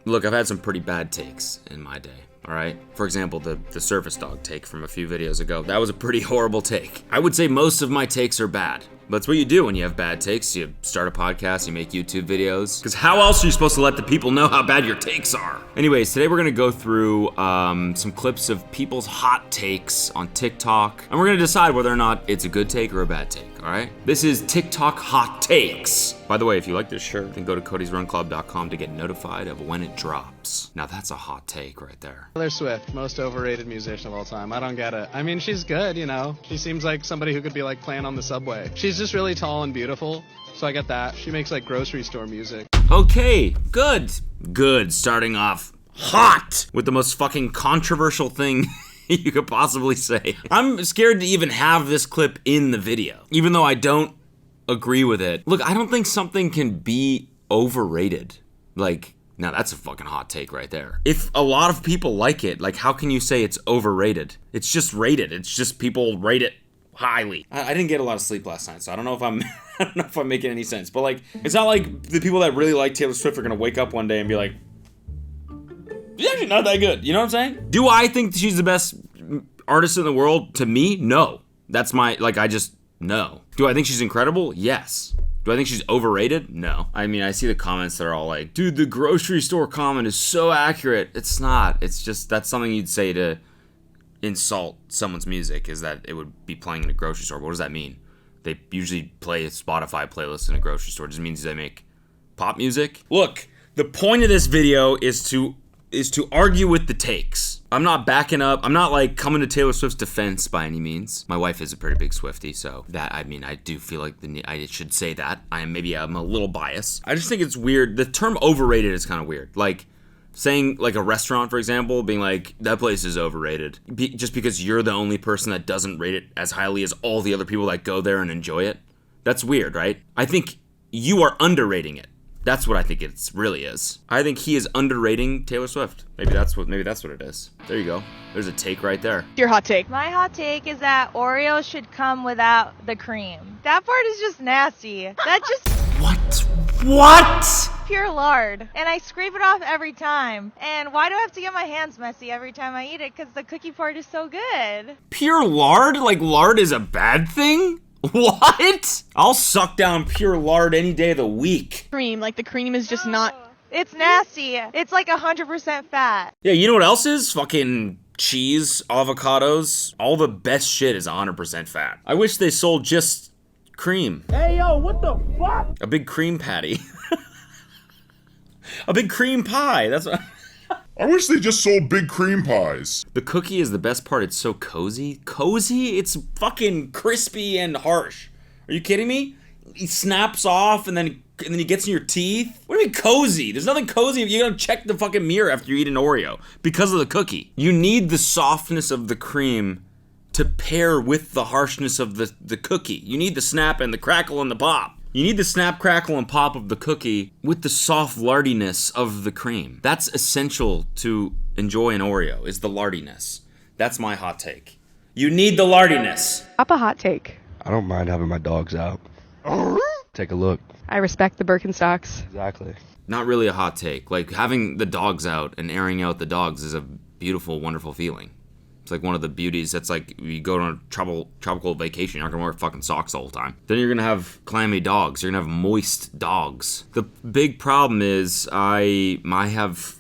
Look, I've had some pretty bad takes in my day. All right. For example, the Surface Dog take from a few videos ago. That was a pretty horrible take. I would say most of my takes are bad. That's what you do when you have bad takes. You start a podcast, you make YouTube videos. Because how else are you supposed to let the people know how bad your takes are? Anyways, today we're gonna go through some clips of people's hot takes on TikTok. And we're gonna decide whether or not it's a good take or a bad take, all right? This is TikTok Hot Takes. By the way, if you like this shirt, then go to CodysRunClub.com to get notified of when it drops. Now that's a hot take right there. Taylor Swift, most overrated musician of all time. I don't get it. I mean, she's good, you know. She seems like somebody who could be like playing on the subway. She's just really tall and beautiful, so I get that. She makes like grocery store music. Okay, good. Good, starting off hot with the most fucking controversial thing you could possibly say. I'm scared to even have this clip in the video, even though I don't agree with it. Look, I don't think something can be overrated. Like, now that's a fucking hot take right there. If a lot of people like it, like how can you say it's overrated? It's just rated. It's just people rate it highly. I didn't get a lot of sleep last night, so I don't know if I'm I don't know if I'm making any sense. But like, it's not like the people that really like Taylor Swift are gonna wake up one day and be like, she's actually not that good. You know what I'm saying? Do I think she's the best artist in the world? To me, no. That's my, like, I just, no. Do I think she's incredible? Yes. Do I think she's overrated? No. I mean, I see the comments that are all like, dude, the grocery store comment is so accurate. It's not. It's just, that's something you'd say to insult someone's music, is that it would be playing in a grocery store. What does that mean? They usually play a Spotify playlist in a grocery store. It just means they make pop music. Look, the point of this video is to argue with the takes. I'm not backing up. I'm not like coming to Taylor Swift's defense by any means. My wife is a pretty big Swiftie, so that, I mean, I do feel like I should say that. I'm a little biased. I just think it's weird. The term overrated is kind of weird. Like saying like a restaurant, for example, being like, that place is overrated. Just because you're the only person that doesn't rate it as highly as all the other people that go there and enjoy it. That's weird, right? I think you are underrating it. That's what I think it really is. I think he is underrating Taylor Swift. Maybe that's what it is. There you go. There's a take right there. Your hot take. My hot take is that Oreo should come without the cream. That part is just nasty. That just... What? Pure lard. And I scrape it off every time. And why do I have to get my hands messy every time I eat it? Because the cookie part is so good. Pure lard? Like lard is a bad thing? What? I'll suck down pure lard any day of the week. Cream, like the cream is just not... It's nasty. It's like 100% fat. Yeah, you know what else is? Fucking cheese, avocados. All the best shit is 100% fat. I wish they sold just cream. Hey, yo, what the fuck? A big cream patty. A big cream pie. That's what... I wish they just sold big cream pies. The cookie is the best part. It's so cozy. Cozy? It's fucking crispy and harsh. Are you kidding me? It snaps off and then it gets in your teeth. What do you mean cozy? There's nothing cozy if you gotta check the fucking mirror after you eat an Oreo because of the cookie. You need the softness of the cream to pair with the harshness of the cookie. You need the snap and the crackle and the pop. You need the snap, crackle, and pop of the cookie with the soft lardiness of the cream. That's essential to enjoy an Oreo, is the lardiness. That's my hot take. You need the lardiness. Up a hot take. I don't mind having my dogs out. Take a look. I respect the Birkenstocks. Exactly. Not really a hot take. Like, having the dogs out and airing out the dogs is a beautiful, wonderful feeling. It's like one of the beauties. That's like you go on a tropical vacation, you're not gonna wear fucking socks all the time. Then you're gonna have clammy dogs. You're gonna have moist dogs. The big problem is my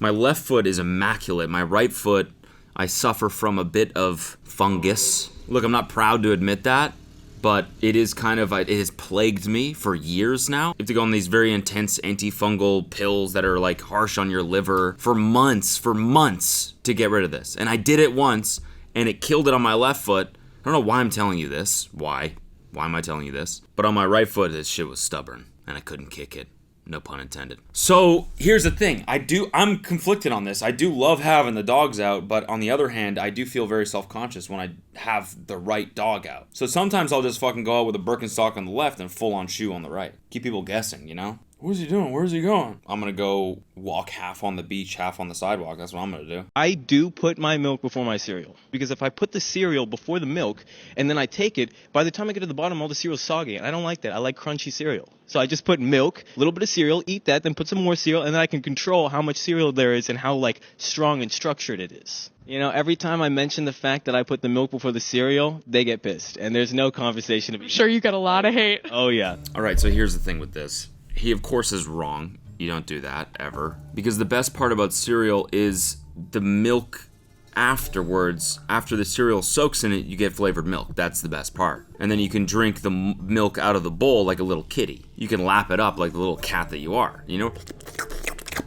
left foot is immaculate. My right foot, I suffer from a bit of fungus. Look, I'm not proud to admit that, but it is kind of, it has plagued me for years now. You have to go on these very intense antifungal pills that are like harsh on your liver for months to get rid of this. And I did it once, and it killed it on my left foot. I don't know why I'm telling you this. Why am I telling you this? But on my right foot, this shit was stubborn, and I couldn't kick it. No pun intended. So here's the thing. I'm conflicted on this. I do love having the dogs out, but on the other hand, I do feel very self-conscious when I have the right dog out. So sometimes I'll just fucking go out with a Birkenstock on the left and full-on shoe on the right. Keep people guessing, you know? What's he doing? Where's he going? I'm gonna go walk half on the beach, half on the sidewalk. That's what I'm gonna do. I do put my milk before my cereal. Because if I put the cereal before the milk, and then I take it, by the time I get to the bottom, all the cereal's soggy. And I don't like that. I like crunchy cereal. So I just put milk, a little bit of cereal, eat that, then put some more cereal, and then I can control how much cereal there is and how, like, strong and structured it is. You know, every time I mention the fact that I put the milk before the cereal, they get pissed. And there's no conversation to be. Sure, you got a lot of hate. Oh, yeah. All right, so here's the thing with this. He, of course, is wrong. You don't do that, ever. Because the best part about cereal is the milk afterwards. After the cereal soaks in it, you get flavored milk. That's the best part. And then you can drink the milk out of the bowl like a little kitty. You can lap it up like the little cat that you are, you know?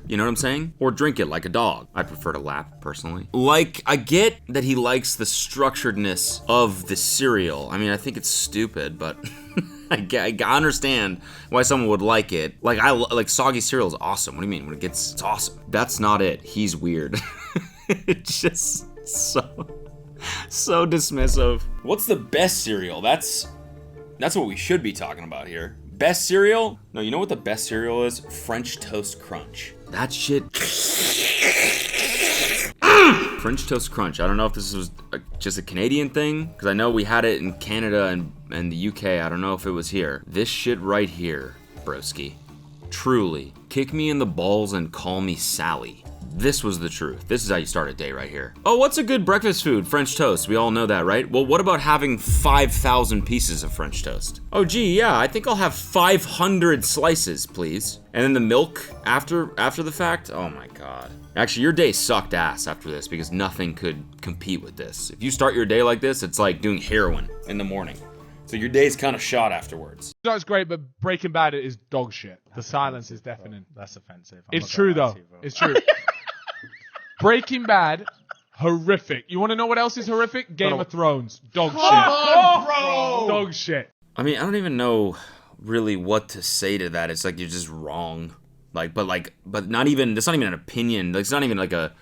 You know what I'm saying? Or drink it like a dog. I prefer to lap, personally. Like, I get that he likes the structuredness of the cereal. I mean, I think it's stupid, but I understand why someone would like it. Like soggy cereal is awesome. What do you mean? It's awesome. That's not it. He's weird. It's just so dismissive. What's the best cereal? That's what we should be talking about here. Best cereal? No, you know what the best cereal is? French Toast Crunch. That shit. French Toast Crunch. I don't know if this was just a Canadian thing, because I know we had it in Canada and the UK. I don't know if it was here. This shit right here, broski. Truly. Kick me in the balls and call me Sally. This was the truth. This is how you start a day right here. Oh, what's a good breakfast food? French toast. We all know that, right? Well, what about having 5,000 pieces of French toast? Oh, gee, yeah, I think I'll have 500 slices, please. And then the milk after the fact? Oh my God. Actually, your day sucked ass after this because nothing could compete with this. If you start your day like this, it's like doing heroin in the morning. So your day's kind of shot afterwards. No, it's great, but Breaking Bad is dog shit. The silence is deafening. That's offensive. It's true, though. It's true. Breaking Bad, horrific. You want to know what else is horrific? Game of Thrones. Dog shit. Dog shit. I mean, I don't even know really what to say to that. It's like you're just wrong. But not even, that's not even an opinion. Like, it's not even like a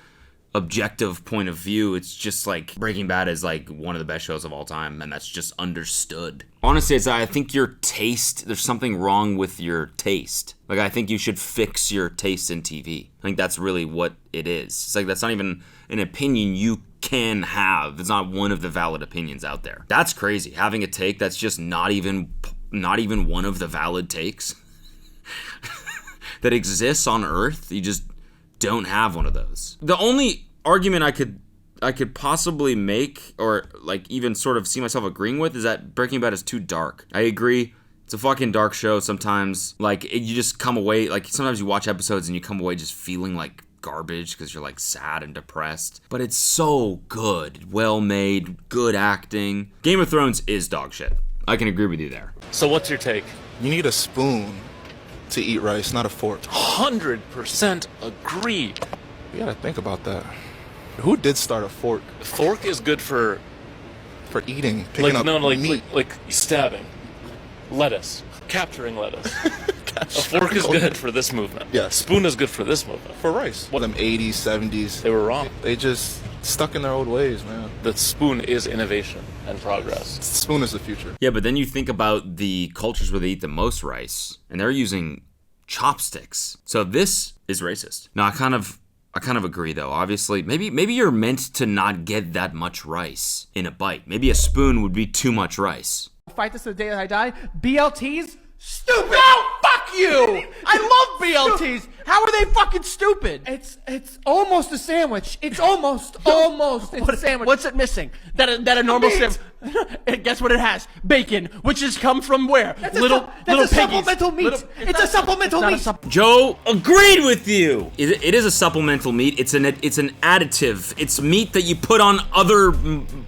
objective point of view. It's just like Breaking Bad is like one of the best shows of all time, and that's just understood. Honestly, I think your taste, there's something wrong with your taste. Like, I think you should fix your taste in TV. I think that's really what it is. It's like, that's not even an opinion you can have. It's not one of the valid opinions out there. That's crazy. Having a take that's just not even one of the valid takes that exists on Earth. You just don't have one of those. The only argument I could possibly make, or like even sort of see myself agreeing with, is that Breaking Bad is too dark. I agree. It's a fucking dark show sometimes. Like, you just come away, like, sometimes you watch episodes and you come away just feeling like garbage because you're like sad and depressed. But it's so good. Well made, good acting. Game of Thrones is dog shit. I can agree with you there. So what's your take? You need a spoon to eat rice, not a fork. 100% agree. You gotta think about that. Who did start a fork? Fork is good for eating, picking up meat. Like stabbing, lettuce, capturing lettuce. A fork is good for this movement. Yeah. Spoon is good for this movement. For rice. What, them 80s, 70s. They were wrong. They just stuck in their old ways, man. The spoon is innovation and progress. The spoon is the future. Yeah, but then you think about the cultures where they eat the most rice, and they're using chopsticks. So this is racist. No, I kind of agree, though. Obviously, maybe you're meant to not get that much rice in a bite. Maybe a spoon would be too much rice. Fight this to the day that I die. BLTs? Stupid! No! Fuck you! I love BLTs! How are they fucking stupid? It's almost a sandwich. It's almost a sandwich. What's it missing? That a normal sandwich. Guess what it has? Bacon, which has come from where? Little piggies. Supplemental meat. It's a supplemental meat. Joe agreed with you. It is a supplemental meat. It's an additive. It's meat that you put on other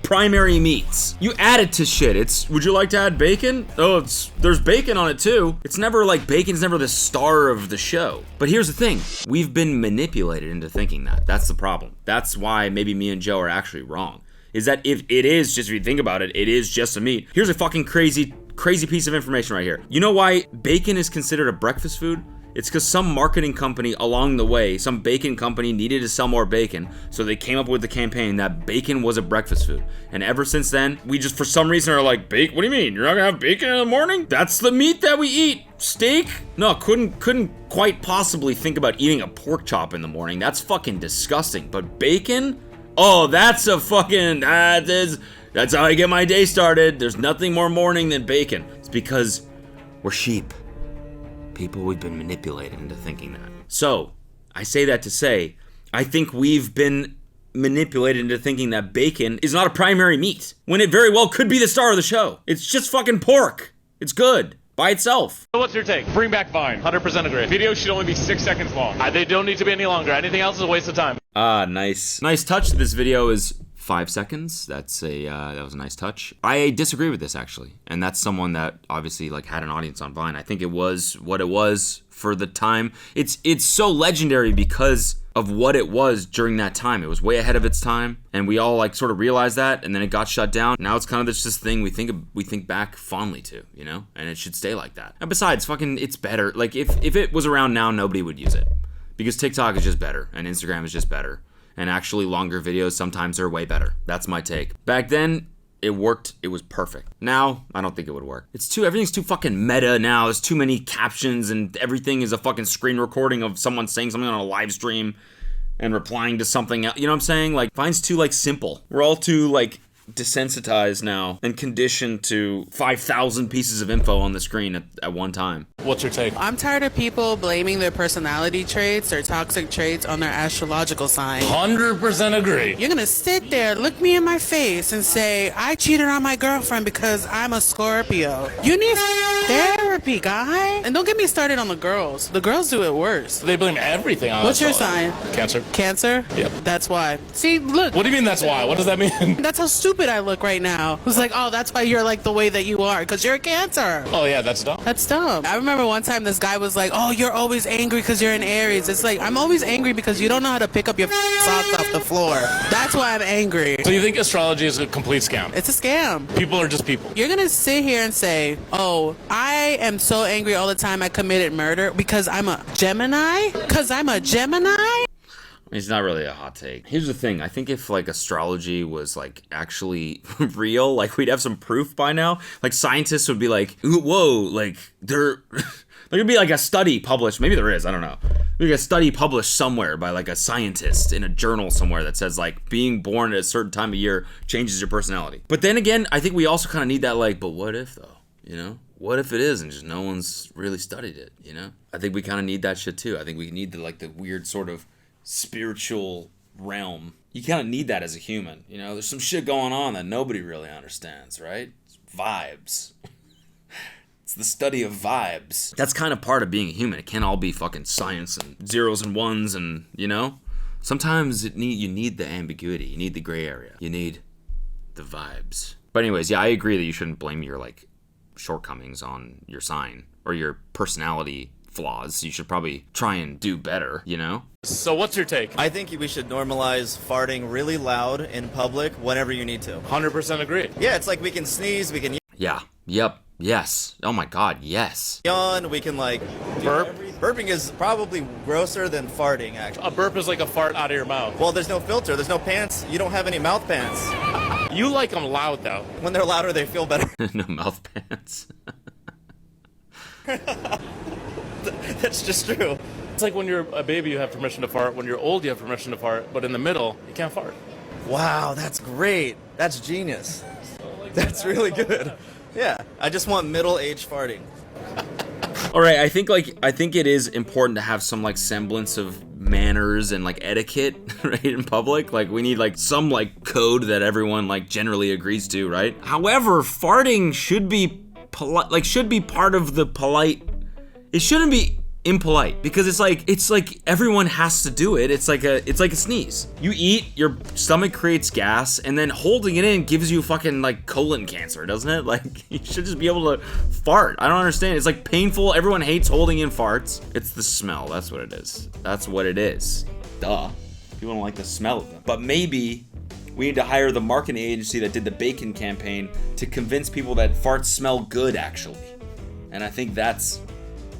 primary meats. You add it to shit. Would you like to add bacon? Oh, there's bacon on it too. It's never like bacon's never the star of the show. But here's the thing. We've been manipulated into thinking that. That's the problem. That's why maybe me and Joe are actually wrong. Is that if you think about it, it is just a meat. Here's a fucking crazy piece of information right here. You know why bacon is considered a breakfast food? It's because some marketing company along the way, some bacon company needed to sell more bacon, so they came up with the campaign that bacon was a breakfast food. And ever since then, we just for some reason are like, bacon? What do you mean? You're not gonna have bacon in the morning? That's the meat that we eat. Steak? No, couldn't quite possibly think about eating a pork chop in the morning. That's fucking disgusting. But bacon? Oh, that's a fucking, that's how I get my day started. There's nothing more morning than bacon. It's because we're sheep. People, we've been manipulated into thinking that. So, I say that to say, I think we've been manipulated into thinking that bacon is not a primary meat, when it very well could be the star of the show. It's just fucking pork. It's good. By itself. So what's your take? Bring back Vine. 100% agree. Video should only be 6 seconds long. They don't need to be any longer. Anything else is a waste of time. Nice. Nice touch. This video is 5 seconds. That was a nice touch. I disagree with this actually, and that's someone that obviously like had an audience on Vine. I think it was what it was for the time. It's so legendary because of what it was during that time. It was way ahead of its time, and we all like sort of realized that, and then it got shut down. Now it's kind of this thing we think back fondly to, you know, and it should stay like that. And besides, fucking, it's better. Like if it was around now, nobody would use it because TikTok is just better and Instagram is just better. And actually longer videos sometimes are way better. That's my take. Back then, it worked. It was perfect. Now, I don't think it would work. Everything's too fucking meta now. There's too many captions and everything is a fucking screen recording of someone saying something on a live stream and replying to something else. You know what I'm saying? Like, Vine's too, like, simple. We're all too, like, desensitized now and conditioned to 5,000 pieces of info on the screen at one time. What's your take? I'm tired of people blaming their personality traits or toxic traits on their astrological sign. 100% agree. You're gonna sit there, look me in my face, and say, I cheated on my girlfriend because I'm a Scorpio. You need therapy, guy. And don't get me started on the girls. The girls do it worse. They blame everything on What's your sign? Cancer. Cancer? Yep. That's why. See, look. What do you mean that's why? What does that mean? That's how stupid I look right now. It's like, oh, that's why you're like the way that you are, because you're a Cancer. Oh yeah, that's dumb. That's dumb. I remember one time this guy was like, oh, you're always angry because you're an Aries. It's like, I'm always angry because you don't know how to pick up your socks off the floor. That's why I'm angry. So you think astrology is a complete scam? It's a scam. People are just people. You're gonna sit here and say, oh, I am so angry all the time I committed murder because I'm a Gemini? Because I'm a Gemini? It's not really a hot take. Here's the thing. I think if like astrology was like actually real, like we'd have some proof by now. Like scientists would be like, whoa, like there could be like a study published. Maybe there is, I don't know. Maybe a study published somewhere by like a scientist in a journal somewhere that says like being born at a certain time of year changes your personality. But then again, I think we also kind of need that like, but what if though, you know? What if it is and just no one's really studied it, you know? I think we kind of need that shit too. I think we need the weird sort of spiritual realm. You kind of need that as a human, you know? There's some shit going on that nobody really understands, right? It's vibes. It's the study of vibes. That's kind of part of being a human. It can't all be fucking science and zeros and ones and, you know? Sometimes you need the ambiguity. You need the gray area. You need the vibes. But anyways, yeah, I agree that you shouldn't blame your, like, shortcomings on your sign or your personality flaws. You should probably try and do better, you know? So what's your take? I think we should normalize farting really loud in public whenever you need to. 100% agree. Yeah, it's like we can sneeze, we can Yeah. Yep. Yes. Oh my god, yes. yawn, we can like burp. Burping is probably grosser than farting, actually. A burp is like a fart out of your mouth. Well, there's no filter, there's no pants. You don't have any mouth pants. You like them loud though. When they're louder, they feel better. No mouth pants. That's just true. It's like when you're a baby, you have permission to fart. When you're old, you have permission to fart. But in the middle, you can't fart. Wow, that's great. That's genius. That's really good. Yeah, I just want middle-aged farting. All right, I think it is important to have some like semblance of manners and like etiquette, right, in public. Like we need like some like code that everyone like generally agrees to, right? However, farting should be polite, like should be part of the polite. It shouldn't be impolite because it's like everyone has to do it. It's like a sneeze. You eat, your stomach creates gas, and then holding it in gives you fucking like colon cancer, doesn't it? Like you should just be able to fart. I don't understand. It's like painful. Everyone hates holding in farts. It's the smell. That's what it is. That's what it is. Duh. People don't like the smell of them. But maybe we need to hire the marketing agency that did the bacon campaign to convince people that farts smell good actually. And I think that's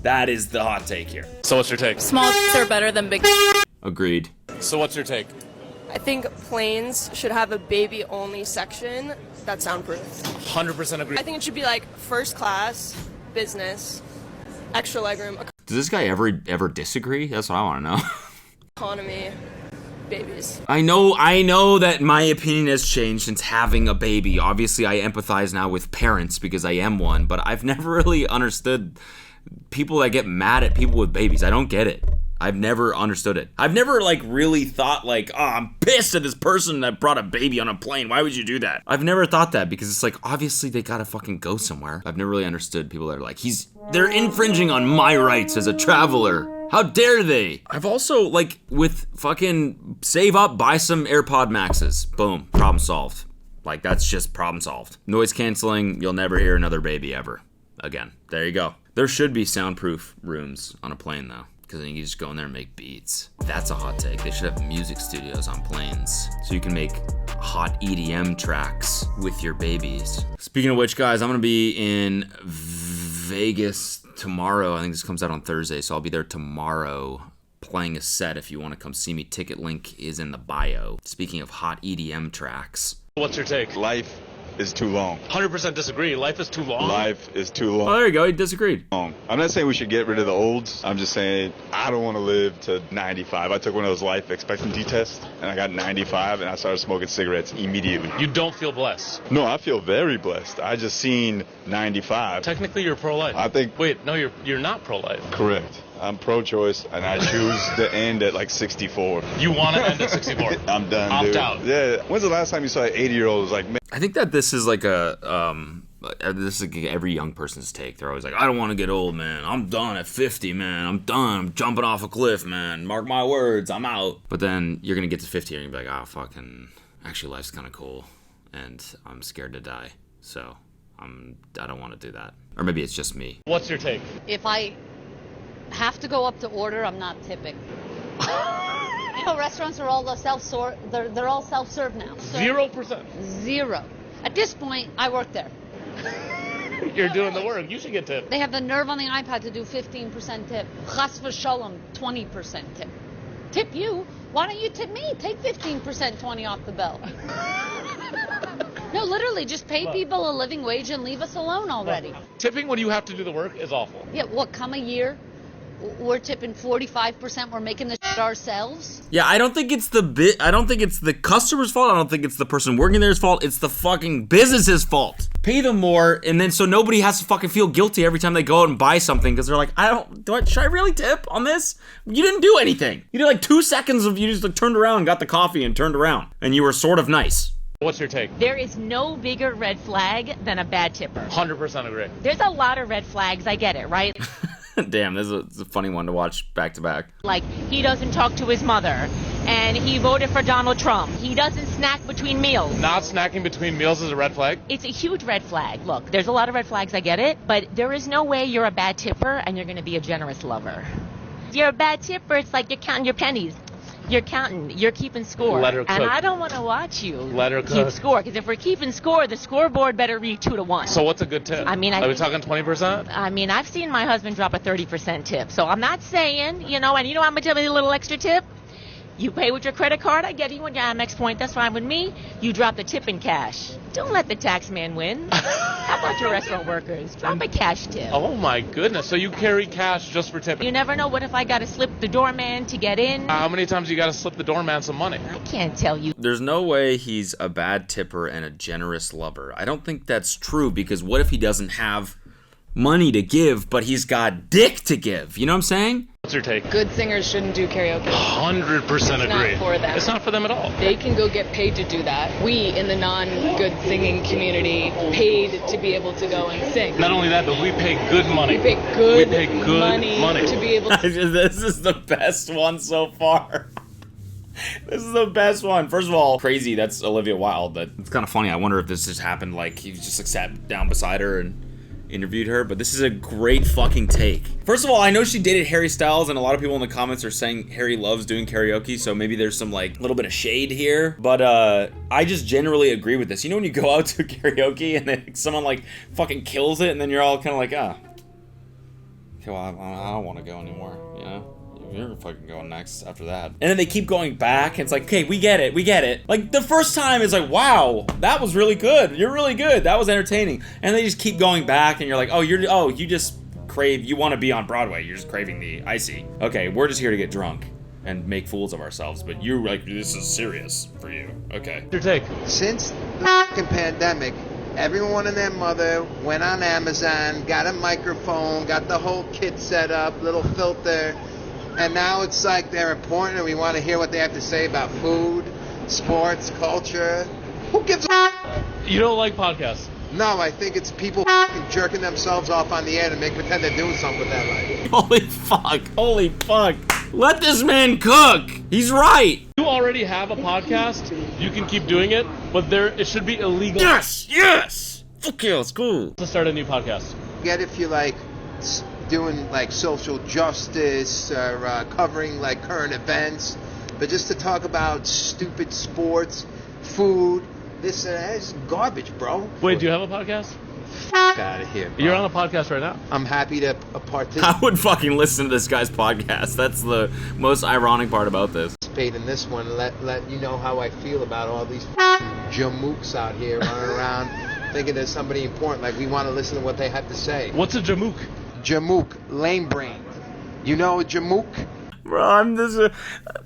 That is the hot take here. So what's your take? Small are better than big. Agreed. So what's your take? I think planes should have a baby-only section that's soundproof. 100% agree. I think it should be like first class, business, extra legroom, Does this guy ever disagree? That's what I want to know. economy, babies. I know that my opinion has changed since having a baby. Obviously, I empathize now with parents because I am one, but I've never really understood people that get mad at people with babies. I don't get it. I've never understood it. I've never like really thought like, oh, I'm pissed at this person that brought a baby on a plane. Why would you do that? I've never thought that because it's like, obviously they gotta fucking go somewhere. I've never really understood people that are like, they're infringing on my rights as a traveler. How dare they? I've also, like, with fucking save up, buy some AirPod Maxes. Boom, problem solved. Like, that's just problem solved. Noise canceling, you'll never hear another baby ever again. There you go. There should be soundproof rooms on a plane, though, because then you can just go in there and make beats. That's a hot take. They should have music studios on planes so you can make hot EDM tracks with your babies. Speaking of which, guys, I'm gonna be in Vegas tomorrow. I think this comes out on Thursday, so I'll be there tomorrow playing a set. If you want to come see me, ticket link is in the bio. Speaking of hot EDM tracks. What's your take? Life is too long. 100% disagree. Life is too long. Life is too long. Oh, there you go. He disagreed. I'm not saying we should get rid of the olds. I'm just saying I don't want to live to 95. I took one of those life expectancy tests, and I got 95, and I started smoking cigarettes immediately. You don't feel blessed. No, I feel very blessed. I just seen 95. Technically, you're pro-life. I think. Wait, no, you're not pro-life. Correct. I'm pro-choice, and I choose to end at like 64. You want to end at 64? I'm done, Opt dude. out. Yeah. When's the last time you saw an 80-year-old who's like, man? I think that this is like this is like every young person's take. They're always like, I don't want to get old, man. I'm done at 50, man. I'm done. I'm jumping off a cliff, man. Mark my words, I'm out. But then you're going to get to 50 and you're going to be like, oh, fucking, actually life's kind of cool. And I'm scared to die. So I don't want to do that. Or maybe it's just me. What's your take? If I have to go up to order, I'm not tipping. You know, restaurants are all self-serve. They're all self-serve now. So 0%. Zero. At this point, I work there. You're doing the work. You should get tipped. They have the nerve on the iPad to do 15% tip. Chas v'shalom, 20% tip. Tip you? Why don't you tip me? Take 15%, 20 off the bill. No, literally, just pay people a living wage and leave us alone already. Tipping when you have to do the work is awful. Yeah, what, come a year? We're tipping 45%. We're making this shit ourselves. Yeah, I don't think it's I don't think it's the customer's fault. I don't think it's the person working there's fault. It's the fucking business's fault. Pay them more, and then so nobody has to fucking feel guilty every time they go out and buy something because they're like, should I really tip on this? You didn't do anything. You did like 2 seconds of you just like turned around, got the coffee, and turned around, and you were sort of nice. What's your take? There is no bigger red flag than a bad tipper. 100% agree. There's a lot of red flags. I get it, right? Damn, this is a funny one to watch back to back. Like, he doesn't talk to his mother, and he voted for Donald Trump. He doesn't snack between meals. Not snacking between meals is a red flag? It's a huge red flag. Look, there's a lot of red flags, I get it, but there is no way you're a bad tipper and you're going to be a generous lover. You're a bad tipper, it's like you're counting your pennies. You're counting. You're keeping score. Let her cook. And I don't want to watch you Let her keep cook. score, because if we're keeping score, the scoreboard better read 2-1. So what's a good tip? I mean, are we talking 20%? I mean, I've seen my husband drop a 30% tip, so I'm not saying, and I'm going to tell you a little extra tip. You pay with your credit card, I get you one Amex point, that's fine with me. You drop the tip in cash. Don't let the tax man win. How about your restaurant workers? Drop a cash tip. Oh my goodness, so you carry cash just for tipping? You never know, what if I got to slip the doorman to get in? How many times you got to slip the doorman some money? I can't tell you. There's no way he's a bad tipper and a generous lover. I don't think that's true, because what if he doesn't have money to give, but he's got dick to give? You know what I'm saying? What's your take? Good singers shouldn't do karaoke. 100% It's agree. not for them. It's not for them at all. They can go get paid to do that. We, in the non-good singing community, paid to be able to go and sing. Not only that, but we pay good money. We pay good, money to be able to... This is the best one so far. This is the best one. First of all, crazy, that's Olivia Wilde. It's kind of funny. I wonder if this just happened, like, he just like sat down beside her and interviewed her, but this is a great fucking take. First of all, I know she dated Harry Styles, and a lot of people in the comments are saying Harry loves doing karaoke, so maybe there's some like little bit of shade here, but I just generally agree with this. You know when you go out to karaoke and then someone like fucking kills it, and then you're all kind of like, okay, well, I don't want to go anymore, you know? You're fucking going next after that. And then they keep going back, and it's like, okay, we get it. Like, the first time is like, wow, that was really good. You're really good. That was entertaining. And they just keep going back, and you're like, you just crave, you want to be on Broadway. You're just craving the icy. Okay, we're just here to get drunk and make fools of ourselves, but you're like, this is serious for you. Okay. Your take. Since the fucking pandemic, everyone and their mother went on Amazon, got a microphone, got the whole kit set up, little filter, and now it's like they're important and we want to hear what they have to say about food, sports, culture. Who gives a You don't like podcasts? No, I think it's people fucking jerking themselves off on the air to make pretend they're doing something with their life. Holy fuck. Let this man cook. He's right. You already have a podcast. You can keep doing it, but it should be illegal. Yes. Fuck yeah, it's cool. To start a new podcast. Get if you like doing like social justice or covering like current events, but just to talk about stupid sports, food, this and that is garbage, bro. Wait, do you have a podcast? Fuck out of here, bro. You're on a podcast right now. I'm happy to participate. I would fucking listen to this guy's podcast. That's the most ironic part about this. In this one, let you know how I feel about all these jamooks out here running around thinking there's somebody important. Like we want to listen to what they have to say. What's a jamook? Jamook, lame brain. You know a jamook? Bro,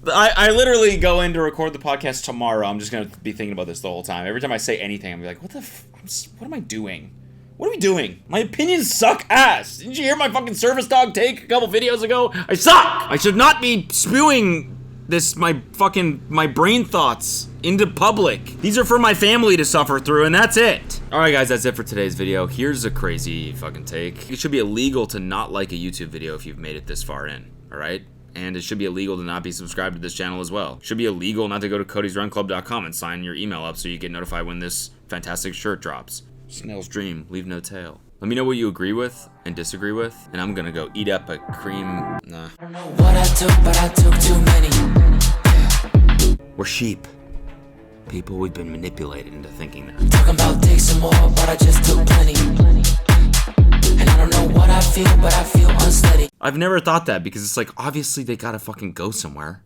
I literally go in to record the podcast tomorrow. I'm just gonna be thinking about this the whole time. Every time I say anything, I'm like, what am I doing? What are we doing? My opinions suck ass. Didn't you hear my fucking service dog take a couple videos ago? I suck! I should not be spewing my brain thoughts into public. These are for my family to suffer through, and that's it. Alright guys, that's it for today's video. Here's a crazy fucking take. It should be illegal to not like a YouTube video if you've made it this far in, alright? And it should be illegal to not be subscribed to this channel as well. It should be illegal not to go to CodysRunClub.com and sign your email up so you get notified when this fantastic shirt drops. Snail's dream, leave no tail. Let me know what you agree with and disagree with, and I'm gonna go eat up a cream. Nah. What I took, but I took too many. We're sheep. People, we've been manipulated into thinking that. Talking about take some more, but I just took plenty. And I don't know what I feel, but I feel unsteady. I've never thought that because it's like, obviously they gotta fucking go somewhere.